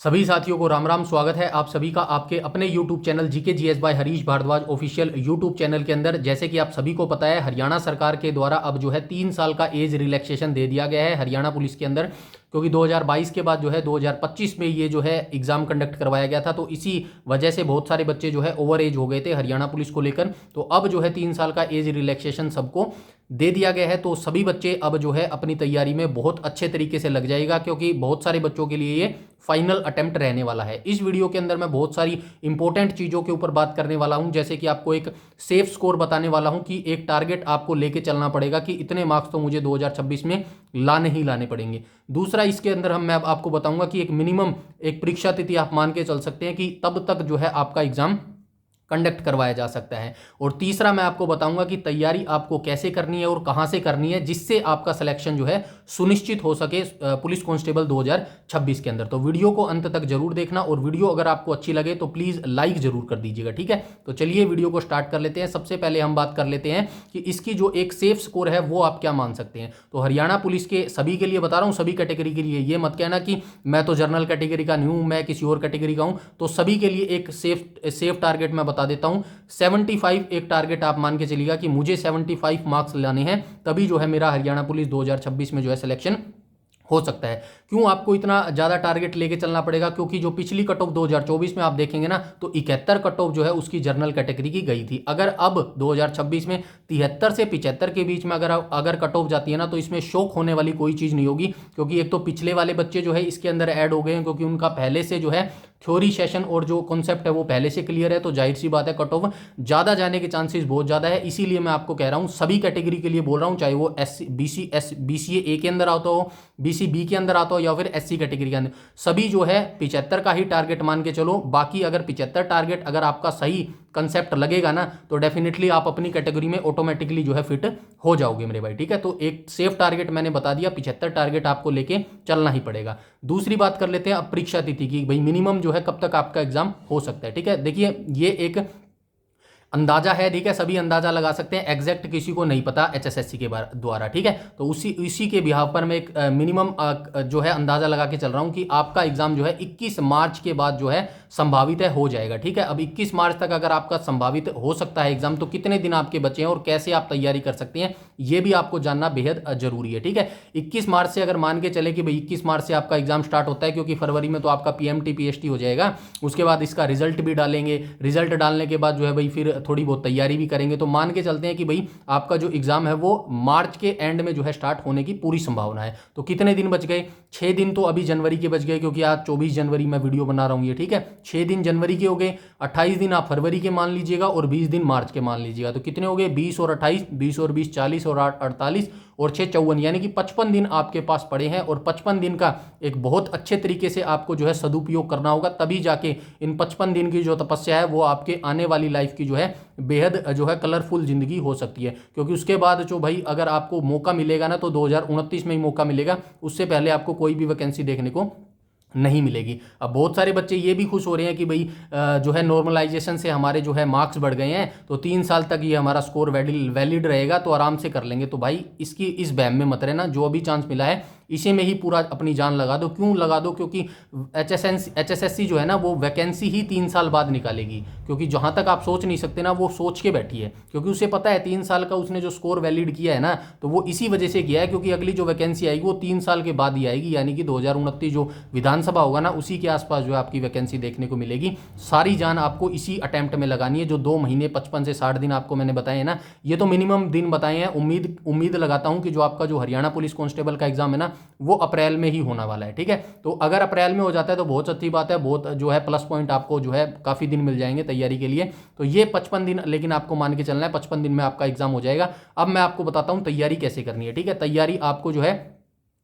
सभी साथियों को राम राम। स्वागत है आप सभी का आपके अपने YouTube channel GK GS by Harish Bhardwaj official YouTube channel के अंदर। जैसे कि आप सभी को पता है, हरियाणा सरकार के द्वारा अब जो है 3 साल का एज रिलैक्सेशन दे दिया गया है हरियाणा पुलिस के अंदर, क्योंकि 2022 के बाद जो है 2025 में ये जो है एग्जाम कंडक्ट करवाया गया था। तो इसी वजह से बहुत सारे बच्चे जो है ओवर एज हो गए थे हरियाणा पुलिस को लेकर। तो अब जो है 3 साल का एज रिलैक्सेशन सबको दे दिया गया है। तो सभी बच्चे अब जो है अपनी तैयारी में बहुत अच्छे तरीके से लग जाएगा, क्योंकि बहुत सारे बच्चों के लिए ये फाइनल अटेम्प्ट रहने वाला है। इस वीडियो के अंदर मैं बहुत सारी इंपॉर्टेंट चीज़ों के ऊपर बात करने वाला हूं, जैसे कि आपको एक सेफ स्कोर बताने वाला हूं कि एक टारगेट आपको लेके चलना पड़ेगा कि इतने मार्क्स तो मुझे 2026 में लाने ही लाने पड़ेंगे। दूसरा, इसके अंदर मैं आपको बताऊंगा कि एक मिनिमम एक परीक्षा तिथि आप मान के चल सकते हैं कि तब तक जो है आपका एग्जाम कंडक्ट करवाया जा सकता है। और तीसरा, मैं आपको बताऊंगा कि तैयारी आपको कैसे करनी है और कहां से करनी है, जिससे आपका सिलेक्शन जो है सुनिश्चित हो सके पुलिस कांस्टेबल 2026 के अंदर। तो वीडियो को अंत तक जरूर देखना, और वीडियो अगर आपको अच्छी लगे तो प्लीज लाइक जरूर कर दीजिएगा, ठीक है। तो चलिए वीडियो को स्टार्ट कर लेते हैं। सबसे पहले हम बात कर लेते हैं कि इसकी जो एक सेफ स्कोर है वो आप क्या मान सकते हैं। तो हरियाणा पुलिस के सभी के लिए बता रहा हूं, सभी कैटेगरी के लिए। ये मत कहना कि मैं तो जनरल कैटेगरी का नहीं हूं, मैं किसी और कैटेगरी का हूं। तो सभी के लिए एक सेफ टारगेट मैं बता देता हूं। 75 एक टारगेट आप मान के चलिएगा कि मुझे 75 मार्क्स लाने हैं, तभी जो है मेरा हरियाणा पुलिस 2026 में जो है सिलेक्शन हो सकता है। क्यों आपको इतना ज़्यादा टारगेट लेके चलना पड़ेगा? क्योंकि जो पिछली कट ऑफ 2024 में आप देखेंगे ना, तो 71 कट ऑफ जो है उसकी जनरल कैटेगरी की गई थी। अगर अब 2026 में 73 से 75 के बीच में अगर कट ऑफ जाती है ना, तो इसमें शौक होने वाली कोई चीज़ नहीं होगी, क्योंकि एक तो पिछले वाले बच्चे जो है इसके अंदर ऐड हो गए हैं, क्योंकि उनका पहले से जो है थ्योरी सेशन और जो कॉन्सेप्ट है वो पहले से क्लियर है। तो जाहिर सी बात है कट ऑफ ज़्यादा जाने के चांसेस बहुत ज़्यादा है। इसीलिए मैं आपको कह रहा हूँ, सभी कैटेगरी के लिए बोल रहा हूँ, चाहे वो BCA ए के अंदर आता हो, BCB के अंदर आता हो, या फिर SC कैटेगरी के अंदर, सभी जो है 75 का ही टारगेट मान के चलो। बाकी अगर 75 टारगेट अगर आपका सही कंसेप्ट लगेगा ना, तो डेफिनेटली आप अपनी कैटेगरी में ऑटोमेटिकली जो है फिट हो जाओगे मेरे भाई, ठीक है। तो एक सेफ टारगेट मैंने बता दिया, 75 टारगेट आपको लेके चलना ही पड़ेगा। दूसरी बात कर लेते हैं अब परीक्षा तिथि की। भाई मिनिमम जो है कब तक आपका एग्जाम हो सकता है, ठीक है। देखिए, ये एक अंदाजा है, ठीक है, सभी अंदाजा लगा सकते हैं, एग्जैक्ट किसी को नहीं पता HSSC के द्वारा, ठीक है। तो उसी के बिहाव पर मैं एक मिनिमम जो है अंदाजा लगा के चल रहा हूं कि आपका एग्जाम जो है 21 मार्च के बाद जो है संभावित है हो जाएगा, ठीक है। अब 21 मार्च तक अगर आपका संभावित हो सकता है एग्जाम, तो कितने दिन आपके बचे हैं और कैसे आप तैयारी कर सकते हैं, ये भी आपको जानना बेहद जरूरी है, ठीक है। 21 मार्च से अगर मान के चले कि भाई 21 मार्च से आपका एग्जाम स्टार्ट होता है, क्योंकि फरवरी में तो आपका PMT PST हो जाएगा, उसके बाद इसका रिजल्ट भी डालेंगे। रिजल्ट डालने के बाद जो है भाई फिर थोड़ी बहुत तैयारी भी करेंगे। तो मान के चलते हैं कि भाई आपका जो एग्जाम है वो मार्च के एंड में जो है स्टार्ट होने की पूरी संभावना है। तो कितने दिन बच गए? 6 दिन तो अभी जनवरी के बच गए, क्योंकि आज 24 जनवरी में वीडियो बना रहा हूं ये, ठीक है। 6 दिन जनवरी के हो गए, 28 दिन आप फरवरी के मान लीजिएगा, और 20 दिन मार्च के मान लीजिएगा। तो कितने हो गए? 20 और 28, 20 और 20 40, और 8 48, और 6 54, यानी कि 55 दिन आपके पास पड़े हैं। और 55 दिन का एक बहुत अच्छे तरीके से आपको जो है सदुपयोग करना होगा, तभी जाके इन 55 दिन की जो तपस्या है वो आपके आने वाली लाइफ की जो है बेहद जो है कलरफुल जिंदगी हो सकती है। क्योंकि उसके बाद जो भाई अगर आपको मौका मिलेगा ना, तो 2029 में ही मौका मिलेगा, उससे पहले आपको कोई भी वैकेंसी देखने को नहीं मिलेगी। अब बहुत सारे बच्चे ये भी खुश हो रहे हैं कि भाई जो है नॉर्मलाइजेशन से हमारे जो है मार्क्स बढ़ गए हैं, तो 3 साल तक ये हमारा स्कोर वैलिड रहेगा, तो आराम से कर लेंगे। तो भाई इसकी इस बहम में मत रहना, जो अभी चांस मिला है इसी में ही पूरा अपनी जान लगा दो। क्यों लगा दो? क्योंकि HSSC जो है ना, वो वैकेंसी ही 3 साल बाद निकालेगी। क्योंकि जहाँ तक आप सोच नहीं सकते ना, वो सोच के बैठी है, क्योंकि उसे पता है 3 साल का उसने जो स्कोर वैलिड किया है ना, तो वो इसी वजह से किया है, क्योंकि अगली जो वैकेंसी आएगी वो 3 साल के बाद ही आएगी, यानी कि 2029 जो विधानसभा होगा ना, उसी के आसपास जो है आपकी वैकेंसी देखने को मिलेगी। सारी जान आपको इसी अटेम्प्ट में लगानी है। जो 2 महीने 55 से 60 दिन आपको मैंने बताए हैं ना, ये तो मिनिमम दिन बताए हैं। उम्मीद लगाता हूँ कि जो आपका जो हरियाणा पुलिस कांस्टेबल का एग्जाम है ना, वो अप्रैल में ही होना वाला है, ठीक है। तो अगर अप्रैल में हो जाता है तो बहुत अच्छी बात है, बहुत जो है प्लस पॉइंट आपको जो है काफ़ी दिन मिल जाएंगे तैयारी के लिए। तो ये 55 दिन लेकिन आपको मान के चलना है, 55 दिन में आपका एग्जाम हो जाएगा। अब मैं आपको बताता हूँ तैयारी कैसे करनी है, ठीक है। तैयारी आपको जो है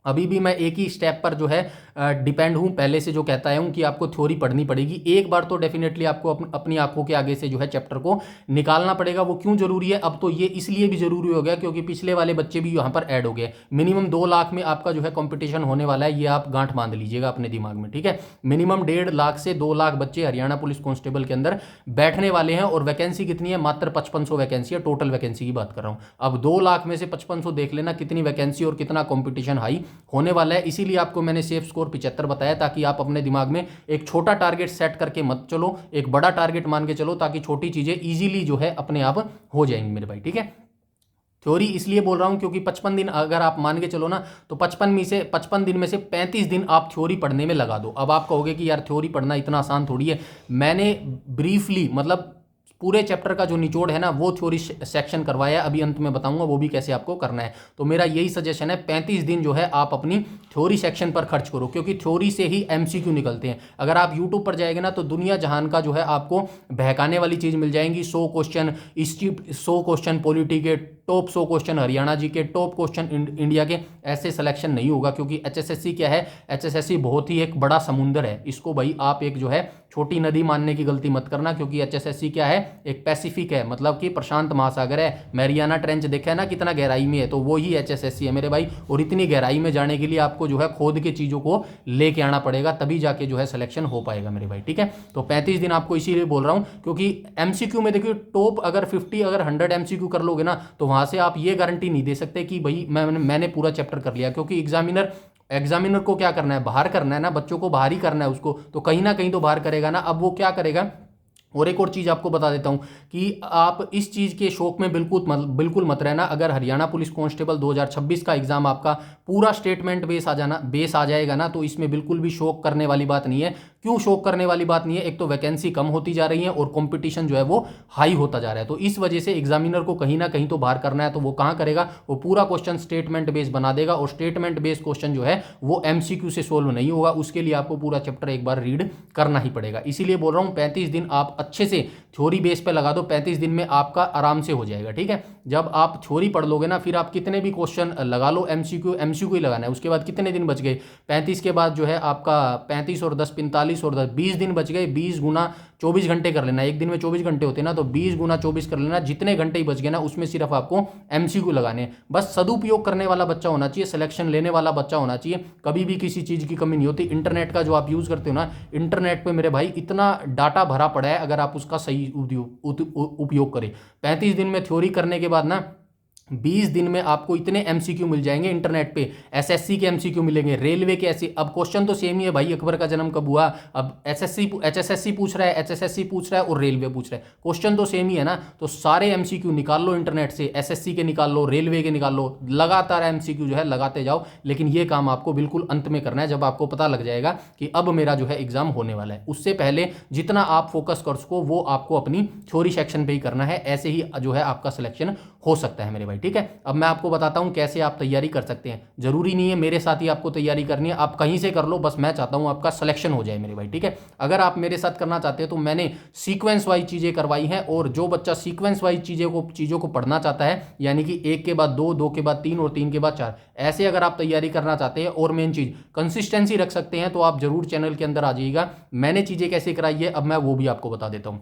अभी भी मैं एक ही स्टेप पर जो है डिपेंड हूँ, पहले से जो कहता हूँ कि आपको थ्योरी पढ़नी पड़ेगी। एक बार तो डेफिनेटली आपको अपनी आंखों के आगे से जो है चैप्टर को निकालना पड़ेगा। वो क्यों जरूरी है? अब तो ये इसलिए भी जरूरी हो गया क्योंकि पिछले वाले बच्चे भी यहाँ पर ऐड हो गए। मिनिमम 2 लाख में आपका जो है कंपटीशन होने वाला है, ये आप गांठ बांध लीजिएगा अपने दिमाग में, ठीक है। मिनिमम 1.5 लाख से 2 लाख बच्चे हरियाणा पुलिस कांस्टेबल के अंदर बैठने वाले हैं। और वैकेंसी कितनी है? मात्र 5500 वैकेंसी है, टोटल वैकेंसी की बात कर रहा हूँ। अब 2 लाख में से 5500 देख लेना कितनी वैकेंसी और कितना कॉम्पिटिशन हाई होने वाला है। इसीलिए आपको मैंने सेफ स्कोर और 75 बताया, ताकि आप अपने दिमाग में एक छोटा टारगेट सेट करके मत चलो, एक बड़ा टारगेट मान के चलो, ताकि छोटी चीजें इजीली जो है अपने आप हो जाएंगी मेरे भाई। ठीक है, थ्योरी इसलिए बोल रहा हूं क्योंकि 55 दिन अगर आप मान के चलो ना, तो 55 दिन में से 35 दिन आप थ्योरी पढ़ने में लगा दो। अब आप कहोगे कि यार थ्योरी पढ़ना इतना आसान थोड़ी है। मैंने ब्रीफली मतलब पूरे चैप्टर का जो निचोड़ है ना वो थ्योरी सेक्शन करवाया है, अभी अंत में बताऊंगा वो भी कैसे आपको करना है। तो मेरा यही सजेशन है, 35 दिन जो है आप अपनी थ्योरी सेक्शन पर खर्च करो, क्योंकि थ्योरी से ही एमसीक्यू निकलते हैं। अगर आप यूट्यूब पर जाएंगे ना तो दुनिया जहान का जो है आपको बहकाने वाली चीज मिल जाएंगी। 100 क्वेश्चन 100 क्वेश्चन पॉलिटी के, टॉप 100 क्वेश्चन हरियाणा जी के, टॉप क्वेश्चन इंडिया के, ऐसे सिलेक्शन नहीं होगा। क्योंकि एचएसएससी क्या है, एचएसएससी बहुत ही एक बड़ा समुंदर है। इसको भाई आप एक जो है छोटी नदी मानने की गलती मत करना, क्योंकि एचएसएससी क्या है, एक पैसिफिक है, मतलब कि प्रशांत महासागर है। मैरियाना ट्रेंच देखा है ना कितना गहराई में है, तो वो ही एचएसएससी है मेरे भाई। और इतनी गहराई में जाने के लिए आपको जो है खोद के चीजों को लेके आना पड़ेगा, तभी जाके जो है सिलेक्शन हो पाएगा मेरे भाई। ठीक है, तो 35 दिन आपको इसीलिए बोल रहा हूं, क्योंकि एमसीक्यू में देखिए टॉप अगर 50 अगर 100 एमसीक्यू कर लोगे ना, तो वहां से आप ये गारंटी नहीं दे सकते कि भाई मैंने पूरा चैप्टर कर लिया। क्योंकि एग्जामिनर को क्या करना है, बाहर करना है ना, बच्चों को बाहर ही करना है उसको, तो कहीं ना कहीं तो बाहर करेगा ना। अब वो क्या करेगा, और एक और चीज आपको बता देता हूं कि आप इस चीज के शौक में बिल्कुल मत रहना। अगर हरियाणा पुलिस कांस्टेबल 2026 का एग्जाम आपका पूरा स्टेटमेंट बेस आ जाएगा ना, तो इसमें बिल्कुल भी शौक करने वाली बात नहीं है। क्यों शौक करने वाली बात नहीं है, एक तो वैकेंसी कम होती जा रही है और कंपटीशन जो है वो हाई होता जा रहा है। तो इस वजह से एग्जामिनर को कहीं ना कहीं तो बाहर करना है, तो वो कहां करेगा, वो पूरा क्वेश्चन स्टेटमेंट बेस बना देगा। और स्टेटमेंट बेस क्वेश्चन जो है वो एमसीक्यू से सोल्व नहीं होगा, उसके लिए आपको पूरा चैप्टर एक बार रीड करना ही पड़ेगा। इसीलिए बोल रहा हूं 35 दिन आप अच्छे से थ्योरी बेस पे लगा दो, 35 दिन में आपका आराम से हो जाएगा। ठीक है, जब आप थ्योरी पढ़ लोगे ना, फिर आप कितने भी क्वेश्चन लगा लो, एमसीक्यू ही लगाना है। उसके बाद कितने दिन बच गए, 35 के बाद जो है आपका 35 और 10 45 और 10 20 दिन बच गए। 20 गुना 24 घंटे कर लेना, एक दिन में 24 घंटे होते हैं ना, तो 20 गुना 24 कर लेना। जितने घंटे ही बच गए ना, उसमें सिर्फ आपको एमसीक्यू लगाने हैं। बस सदुपयोग करने वाला बच्चा होना चाहिए, सिलेक्शन लेने वाला बच्चा होना चाहिए। कभी भी किसी चीज की कमी नहीं होती। इंटरनेट का जो आप यूज करते हो ना, इंटरनेट पे मेरे भाई इतना डाटा भरा पड़ा है, अगर आप उसका सही उपयोग करें। 35 दिन में थ्योरी करने के बाद ना 20 दिन में आपको इतने एमसीक्यू मिल जाएंगे इंटरनेट पे। एसएससी के एमसीक्यू मिलेंगे, रेलवे के ऐसे। अब क्वेश्चन तो सेम ही है भाई, अकबर का जन्म कब हुआ। अब एचएसएससी पूछ रहा है, एचएसएससी पूछ रहा है और रेलवे पूछ रहा है, क्वेश्चन तो सेम ही है ना। तो सारे एमसीक्यू निकाल लो इंटरनेट से, एसएससी के निकाल लो, रेलवे के निकाल लो, लगातार एमसीक्यू जो है लगाते जाओ। लेकिन ये काम आपको बिल्कुल अंत में करना है, जब आपको पता लग जाएगा कि अब मेरा जो है एग्जाम होने वाला है। उससे पहले जितना आप फोकस कर सको वो आपको अपनी थ्योरी सेक्शन पे ही करना है। ऐसे ही जो है आपका सिलेक्शन हो सकता है मेरे भाई। ठीक है, अब मैं आपको बताता हूं कैसे आप तैयारी कर सकते हैं। जरूरी नहीं है मेरे साथ ही आपको तैयारी करनी है, आप कहीं से कर लो, बस मैं चाहता हूं आपका सिलेक्शन हो जाए मेरे भाई। ठीक है, अगर आप मेरे साथ करना चाहते हैं तो मैंने सीक्वेंस वाइज चीजें करवाई हैं, और जो बच्चा सीक्वेंस वाइज चीजों को पढ़ना चाहता है, यानी कि 1 के बाद 2, 2 के बाद 3 और 3 के बाद 4, ऐसे अगर आप तैयारी करना चाहते हैं और मेन चीज कंसिस्टेंसी रख सकते हैं, तो आप जरूर चैनल के अंदर आ जाइएगा। मैंने चीजें कैसे कराई है अब मैं वो भी आपको बता देता हूं।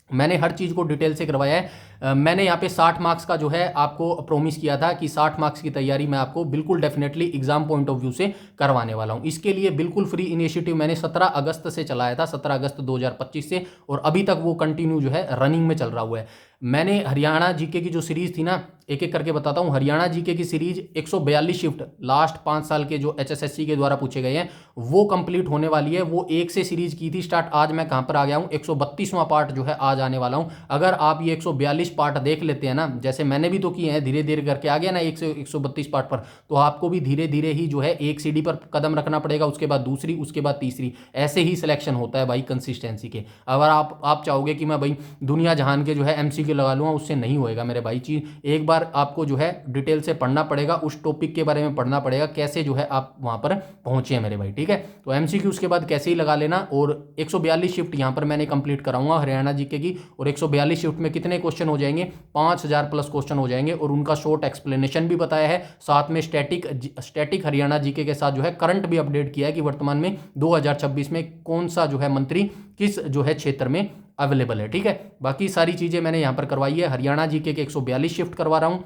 मैंने हर चीज़ को डिटेल से करवाया है। मैंने यहाँ पे 60 मार्क्स का जो है आपको प्रॉमिस किया था कि 60 मार्क्स की तैयारी मैं आपको बिल्कुल definitely exam point of view से करवाने वाला हूँ। इसके लिए बिल्कुल फ्री इनिशिएटिव मैंने 17 अगस्त से चलाया था, 17 अगस्त 2025 से, और अभी तक वो कंटिन्यू जो है रनिंग में चल रहा हुआ है। मैंने हरियाणा जीके की जो सीरीज थी ना, एक एक करके बताता हूँ। हरियाणा जीके की सीरीज 142 शिफ्ट लास्ट 5 साल के जो एचएसएससी के द्वारा पूछे गए हैं वो कंप्लीट होने वाली है। वो 1 से सीरीज की थी स्टार्ट, आज मैं कहां पर आ गया हूं, 132वां पार्ट जो है आज आने वाला हूं। अगर आप ये 142 पार्ट देख लेते हैं ना, जैसे मैंने भी तो किए हैं, धीरे धीरे करके आ गया ना 1 से 132 पार्ट पर, तो आपको भी धीरे धीरे ही जो है एक सीढ़ी पर कदम रखना पड़ेगा, उसके बाद दूसरी, उसके बाद तीसरी, ऐसे ही सिलेक्शन होता है भाई कंसिस्टेंसी के। अगर आप चाहोगे कि मैं भाई दुनिया जहान के जो है एमसीक्यू लगा लूंगा, उससे नहीं होएगा मेरे भाई। चीज एक बार आपको जो है डिटेल से पढ़ना पड़ेगा, उस टॉपिक के बारे में पढ़ना पड़ेगा, कैसे जो है आप वहां पर पहुंचे हैं मेरे भाई। ठीक है, तो एमसीक्यू उसके बाद कैसे ही लगा लेना। और 142 शिफ्ट यहां पर मैंने कंप्लीट कराऊंगा हरियाणा जीके की, और 142 शिफ्ट में कितने क्वेश्चन हो जाएंगे, 5000 प्लस क्वेश्चन हो जाएंगे, और उनका शॉर्ट एक्सप्लेनेशन भी बताया है। साथ में स्टैटिक हरियाणा जीके के साथ जो है करंट भी अपडेट किया है कि वर्तमान में 2026 में कौन सा जो है मंत्री किस जो है क्षेत्र में अवेलेबल है। ठीक है, बाकी सारी चीजें मैंने यहां पर करवाई है। हरियाणा जीके के 142 शिफ्ट करवा रहा हूं,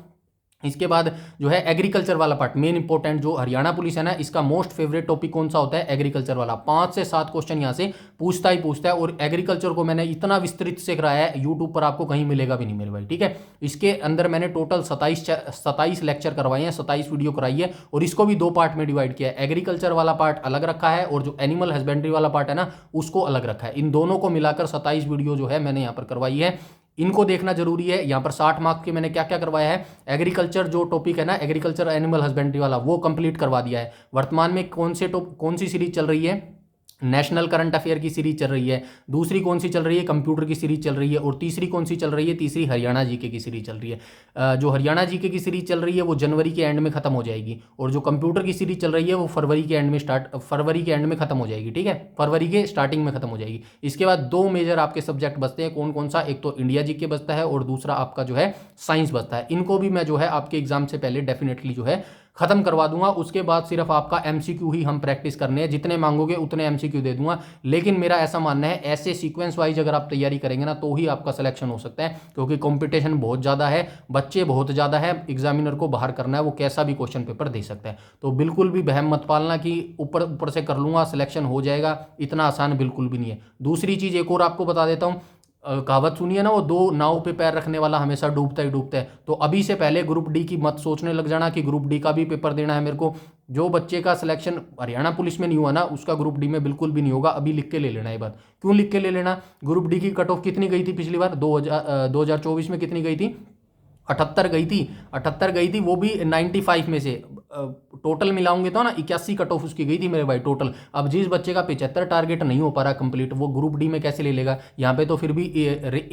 इसके बाद जो है एग्रीकल्चर वाला पार्ट मेन इंपॉर्टेंट, जो हरियाणा पुलिस है ना, इसका मोस्ट फेवरेट टॉपिक कौन सा होता है? एग्रीकल्चर वाला। 5 से 7 क्वेश्चन यहाँ से पूछता ही पूछता है। और एग्रीकल्चर को मैंने इतना विस्तृत से कराया है, यूट्यूब पर आपको कहीं मिलेगा भी नहीं मेरे भाई, ठीक है। इसके अंदर मैंने टोटल 27 लेक्चर करवाए हैं, 27 वीडियो कराई है, और इसको भी 2 पार्ट में डिवाइड किया है। एग्रीकल्चर वाला पार्ट अलग रखा है और जो एनिमल हस्बेंड्री वाला पार्ट है ना, उसको अलग रखा है। इन दोनों को मिलाकर 27 वीडियो जो है मैंने यहाँ पर करवाई है। इनको देखना जरूरी है। यहाँ पर 60 मार्क्स के मैंने क्या क्या करवाया है। एग्रीकल्चर जो टॉपिक है ना, एग्रीकल्चर एनिमल हस्बेंड्री वाला, वो कंप्लीट करवा दिया है। वर्तमान में कौन सी सीरीज चल रही है? नेशनल करंट अफेयर की सीरीज चल रही है। दूसरी कौन सी चल रही है? कंप्यूटर की सीरीज चल रही है। और तीसरी कौन सी चल रही है? तीसरी हरियाणा जीके की सीरीज चल रही है। जो हरियाणा जीके की सीरीज चल रही है वो जनवरी के एंड में खत्म हो जाएगी, और जो कंप्यूटर की सीरीज चल रही है वो फरवरी के एंड में खत्म हो जाएगी, ठीक है, फरवरी के स्टार्टिंग में खत्म हो जाएगी। इसके बाद 2 मेजर आपके सब्जेक्ट बचते हैं। कौन कौन सा? एक तो इंडिया जीके बचता है और दूसरा आपका जो है साइंस बचता है। इनको भी मैं जो है आपके एग्जाम से पहले डेफिनेटली जो है खत्म करवा दूंगा। उसके बाद सिर्फ आपका एमसीक्यू ही हम प्रैक्टिस करने हैं, जितने मांगोगे उतने एमसीक्यू दे दूंगा। लेकिन मेरा ऐसा मानना है, ऐसे सीक्वेंस वाइज अगर आप तैयारी करेंगे ना, तो ही आपका सिलेक्शन हो सकता है, क्योंकि कंपटीशन बहुत ज़्यादा है, बच्चे बहुत ज़्यादा है, एग्जामिनर को बाहर करना है, वो कैसा भी क्वेश्चन पेपर दे सकता है। तो बिल्कुल भी बहम मत पालना कि ऊपर ऊपर से कर लूँगा सिलेक्शन हो जाएगा, इतना आसान बिल्कुल भी नहीं है। दूसरी चीज़ एक और आपको बता देता हूँ, कहावत सुनिए ना, वो 2 नाव पे पैर रखने वाला हमेशा डूबता ही डूबता है। तो अभी से पहले ग्रुप डी की मत सोचने लग जाना कि ग्रुप डी का भी पेपर देना है मेरे को। जो बच्चे का सिलेक्शन हरियाणा पुलिस में नहीं हुआ ना, उसका ग्रुप डी में बिल्कुल भी नहीं होगा। अभी लिख के ले लेना ये बात। क्यों लिख के ले लेना? ग्रुप डी की कट ऑफ कितनी गई थी पिछली बार? 2024 में कितनी गई थी? 78 गई थी। 78 गई थी, वो भी 95 में से। टोटल मिलाऊंगे तो ना 81 कट ऑफ उसकी गई थी मेरे भाई टोटल। अब जिस बच्चे का 75 टारगेट नहीं हो पा रहा कंप्लीट, वो ग्रुप डी में कैसे ले लेगा? यहाँ पे तो फिर भी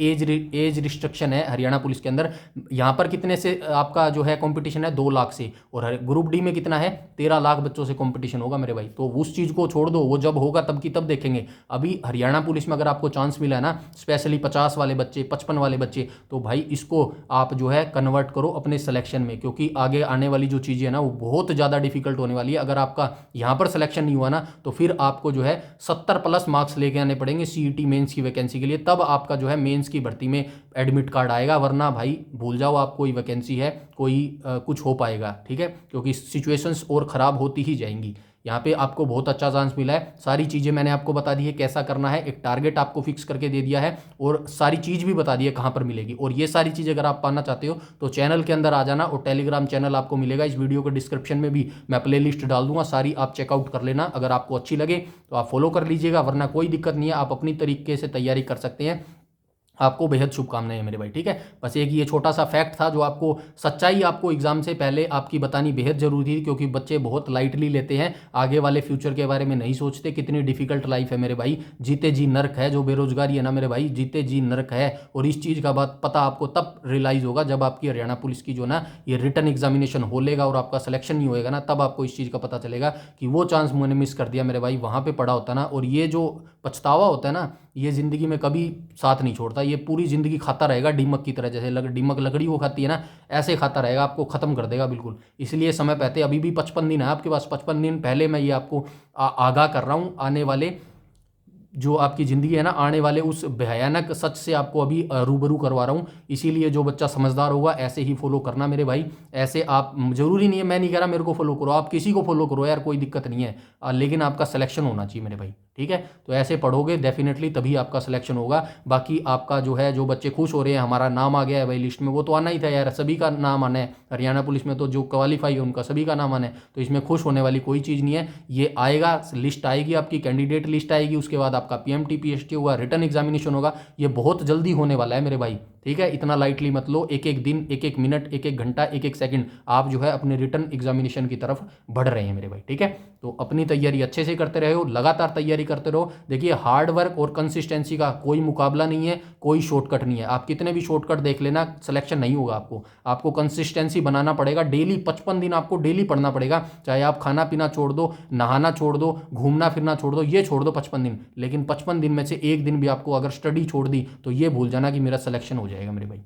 एज रिस्ट्रिक्शन है हरियाणा पुलिस के अंदर। यहाँ पर कितने से आपका जो है कंपटीशन है? 2 लाख से, और ग्रुप डी में कितना है? 13 लाख बच्चों से कंपटीशन होगा मेरे भाई। तो उस चीज़ को छोड़ दो, वो जब होगा तब की तब देखेंगे। अभी हरियाणा पुलिस में अगर आपको चांस मिला है ना, स्पेशली 50 वाले बच्चे, 55 वाले बच्चे, तो भाई इसको आप जो है कन्वर्ट करो अपने सिलेक्शन में, क्योंकि आगे आने वाली जो चीज़ें है ना, वो बहुत ज़्यादा डिफिकल्ट होने वाली है। अगर आपका यहाँ पर सिलेक्शन नहीं हुआ ना, तो फिर आपको जो है 70+ मार्क्स लेके आने पड़ेंगे सीईटी मेंस की वैकेंसी के लिए, तब आपका जो है मेंस की भर्ती में एडमिट कार्ड आएगा। वरना भाई भूल जाओ, आप कोई वैकेंसी है, कोई कुछ हो पाएगा, ठीक है, क्योंकि सिचुएशंस और ख़राब होती ही जाएंगी। यहाँ पे आपको बहुत अच्छा चांस मिला है। सारी चीज़ें मैंने आपको बता दी है कैसा करना है, एक टारगेट आपको फिक्स करके दे दिया है, और सारी चीज़ भी बता दी है कहाँ पर मिलेगी। और ये सारी चीज़ अगर आप पाना चाहते हो तो चैनल के अंदर आ जाना, और टेलीग्राम चैनल आपको मिलेगा। इस वीडियो के डिस्क्रिप्शन में भी मैं प्ले लिस्ट डाल दूंगा, सारी आप चेकआउट कर लेना। अगर आपको अच्छी लगे तो आप फॉलो कर लीजिएगा, वरना कोई दिक्कत नहीं है, आप अपनी तरीके से तैयारी कर सकते हैं। आपको बेहद शुभकामनाएं मेरे भाई, ठीक है। बस एक ये छोटा सा फैक्ट था जो आपको, सच्चाई आपको एग्जाम से पहले आपकी बतानी बेहद जरूरी थी, क्योंकि बच्चे बहुत लाइटली लेते हैं, आगे वाले फ्यूचर के बारे में नहीं सोचते। कितनी डिफिकल्ट लाइफ है मेरे भाई, जीते जी नर्क है। जो बेरोजगारी है ना मेरे भाई, जीते जी नर्क है। और इस चीज़ का बात पता आपको तब रियलाइज़ होगा जब आपकी हरियाणा पुलिस की जो ना ये रिटन एग्जामिनेशन हो लेगा और आपका सिलेक्शन नहीं होएगा ना, तब आपको इस चीज़ का पता चलेगा कि वो चांस मैंने मिस कर दिया मेरे भाई, वहाँ पर पड़ा होता ना। और ये जो पछतावा होता है ना, ये ज़िंदगी में कभी साथ नहीं छोड़ता। ये पूरी ज़िंदगी खाता रहेगा दीमक की तरह, जैसे दीमक लकड़ी को खाती है ना, ऐसे खाता रहेगा, आपको ख़त्म कर देगा बिल्कुल। इसलिए समय पहते, अभी भी 55 दिन है आपके पास, 55 दिन पहले मैं ये आपको आगाह कर रहा हूँ। आने वाले जो आपकी ज़िंदगी है ना, आने वाले उस भयानक सच से आपको अभी रूबरू करवा रहा हूँ। इसीलिए जो बच्चा समझदार होगा ऐसे ही फॉलो करना मेरे भाई। ऐसे आप, ज़रूरी नहीं है, मैं नहीं कह रहा मेरे को फॉलो करो, आप किसी को फॉलो करो यार, कोई दिक्कत नहीं है, लेकिन आपका सिलेक्शन होना चाहिए मेरे भाई, ठीक है। तो ऐसे पढ़ोगे डेफिनेटली तभी आपका सिलेक्शन होगा। बाकी आपका जो है, जो बच्चे खुश हो रहे हैं हमारा नाम आ गया है भाई लिस्ट में, वो तो आना ही था यार, सभी का नाम आना है हरियाणा पुलिस में, तो जो क्वालिफाई है उनका सभी का नाम आना है। तो इसमें खुश होने वाली कोई चीज़ नहीं है। ये आएगा, लिस्ट आएगी आपकी, कैंडिडेट लिस्ट आएगी, उसके बाद आपका PMT PST होगा, रिटर्न एग्जामिनेशन होगा। ये बहुत जल्दी होने वाला है मेरे भाई, ठीक है। इतना लाइटली मत लो। एक एक दिन, एक एक मिनट, एक एक घंटा, एक एक सेकंड आप जो है अपने रिटर्न एग्जामिनेशन की तरफ बढ़ रहे हैं मेरे भाई, ठीक है। तो अपनी तैयारी अच्छे से करते रहो, लगातार तैयारी करते रहो। देखिए, हार्ड वर्क और कंसिस्टेंसी का कोई मुकाबला नहीं है, कोई शॉर्टकट नहीं है। आप कितने भी शॉर्टकट देख लेना, सिलेक्शन नहीं होगा आपको कंसिस्टेंसी बनाना पड़ेगा। डेली 55 दिन आपको डेली पढ़ना पड़ेगा, चाहे आप खाना पीना छोड़ दो, नहाना छोड़ दो, घूमना फिरना छोड़ दो, ये छोड़ दो 55 दिन। लेकिन 55 दिन में से एक दिन भी आपको अगर स्टडी छोड़ दी तो ये भूल जाना कि मेरा सिलेक्शन हो जाएगा मेरे भाई,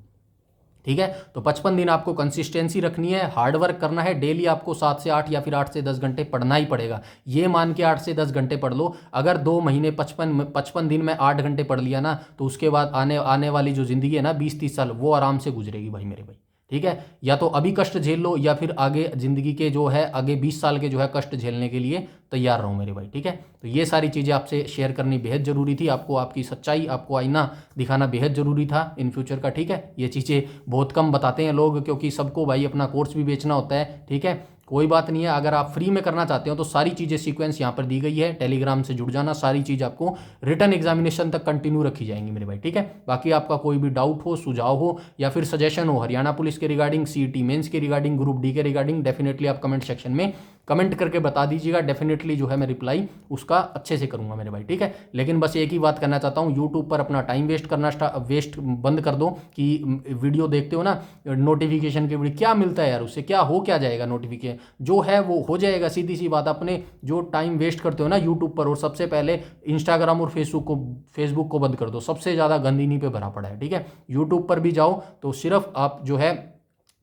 ठीक है। तो 55 दिन आपको कंसिस्टेंसी रखनी है, हार्ड वर्क करना है। डेली आपको 7 से 8 या फिर 8 से 10 घंटे पढ़ना ही पड़ेगा। ये मान के 8 से 10 घंटे पढ़ लो। अगर 2 महीने 55 दिन में 8 घंटे पढ़ लिया ना, तो उसके बाद आने वाली जो ज़िंदगी है ना, 20-30 साल, वो आराम से गुजरेगी भाई मेरे भाई, ठीक है। या तो अभी कष्ट झेल लो या फिर आगे ज़िंदगी के जो है आगे 20 साल के जो है कष्ट झेलने के लिए तैयार रहो मेरे भाई, ठीक है। तो ये सारी चीज़ें आपसे शेयर करनी बेहद ज़रूरी थी, आपको आपकी सच्चाई, आपको आईना दिखाना बेहद ज़रूरी था इन फ्यूचर का, ठीक है। ये चीज़ें बहुत कम बताते हैं लोग, क्योंकि सबको भाई अपना कोर्स भी बेचना होता है, ठीक है। कोई बात नहीं है, अगर आप फ्री में करना चाहते हो तो सारी चीज़ें सीक्वेंस यहाँ पर दी गई है, टेलीग्राम से जुड़ जाना, सारी चीज़ आपको रिटर्न एग्जामिनेशन तक कंटिन्यू रखी जाएंगी मेरे भाई, ठीक है। बाकी आपका कोई भी डाउट हो, सुझाव हो या फिर सजेशन हो हरियाणा पुलिस के रिगार्डिंग, सीईटी मेंस के रिगार्डिंग, ग्रुप डी के रिगार्डिंग, डेफिनेटली आप कमेंट सेक्शन में कमेंट करके बता दीजिएगा। डेफिनेटली जो है मैं रिप्लाई उसका अच्छे से करूंगा मेरे भाई, ठीक है। लेकिन बस एक ही बात करना चाहता हूँ, यूट्यूब पर अपना टाइम वेस्ट करना वेस्ट बंद कर दो कि वीडियो देखते हो ना, नोटिफिकेशन के वीडियो क्या मिलता है यार, उससे क्या हो क्या जाएगा, नोटिफिकेशन जो है वो हो जाएगा, सीधी सी बात। अपने जो टाइम वेस्ट करते हो ना यूट्यूब पर, और सबसे पहले इंस्टाग्राम और फेसबुक को बंद कर दो, सबसे ज़्यादा गंद इन्हीं पे भरा पड़ा है, ठीक है। यूट्यूब पर भी जाओ तो सिर्फ आप जो है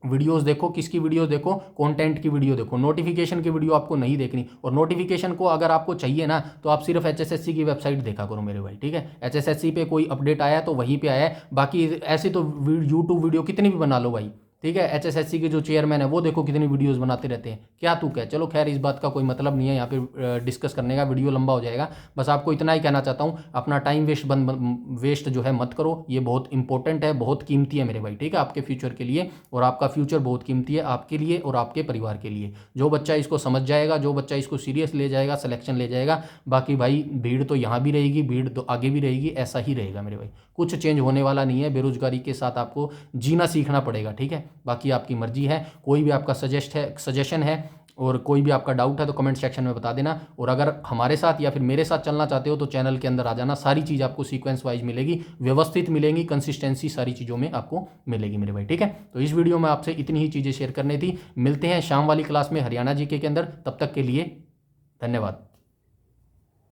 वीडियोस देखो, किसकी वीडियो देखो, कंटेंट की वीडियो देखो, नोटिफिकेशन की वीडियो आपको नहीं देखनी। और नोटिफिकेशन को अगर आपको चाहिए ना तो आप सिर्फ एचएसएससी की वेबसाइट देखा करो मेरे भाई, ठीक है। एचएसएससी पे कोई अपडेट आया तो वहीं पे आया है, बाकी ऐसे तो यूट्यूब वीडियो कितनी भी बना लो भाई, ठीक है। एचएसएससी के जो चेयरमैन है वो देखो कितनी वीडियोस बनाते रहते हैं, क्या तू क्या। चलो खैर, इस बात का कोई मतलब नहीं है यहाँ पे डिस्कस करने का, वीडियो लंबा हो जाएगा। बस आपको इतना ही कहना चाहता हूँ, अपना टाइम वेस्ट जो है मत करो, ये बहुत इंपॉर्टेंट है, बहुत कीमती है मेरे भाई, ठीक है, आपके फ्यूचर के लिए। और आपका फ्यूचर बहुत कीमती है आपके लिए और आपके परिवार के लिए। जो बच्चा इसको समझ जाएगा, जो बच्चा इसको सीरियस ले जाएगा, सिलेक्शन ले जाएगा, बाकी भाई भीड़ तो यहाँ भी रहेगी, भीड़ तो आगे भी रहेगी, ऐसा ही रहेगा मेरे भाई, कुछ चेंज होने वाला नहीं है। बेरोजगारी के साथ आपको जीना सीखना पड़ेगा, ठीक है। बाकी आपकी मर्जी है, कोई भी आपका सजेशन है और कोई भी आपका डाउट है तो कमेंट सेक्शन में बता देना। और अगर हमारे साथ या फिर मेरे साथ चलना चाहते हो तो चैनल के अंदर आ जाना, सारी चीज़ आपको सीक्वेंस वाइज मिलेगी, व्यवस्थित मिलेंगी, कंसिस्टेंसी सारी चीज़ों में आपको मिलेगी मेरे भाई, ठीक है। तो इस वीडियो में आपसे इतनी ही चीज़ें शेयर करनी थी। मिलते हैं शाम वाली क्लास में हरियाणा जीके के अंदर, तब तक के लिए धन्यवाद।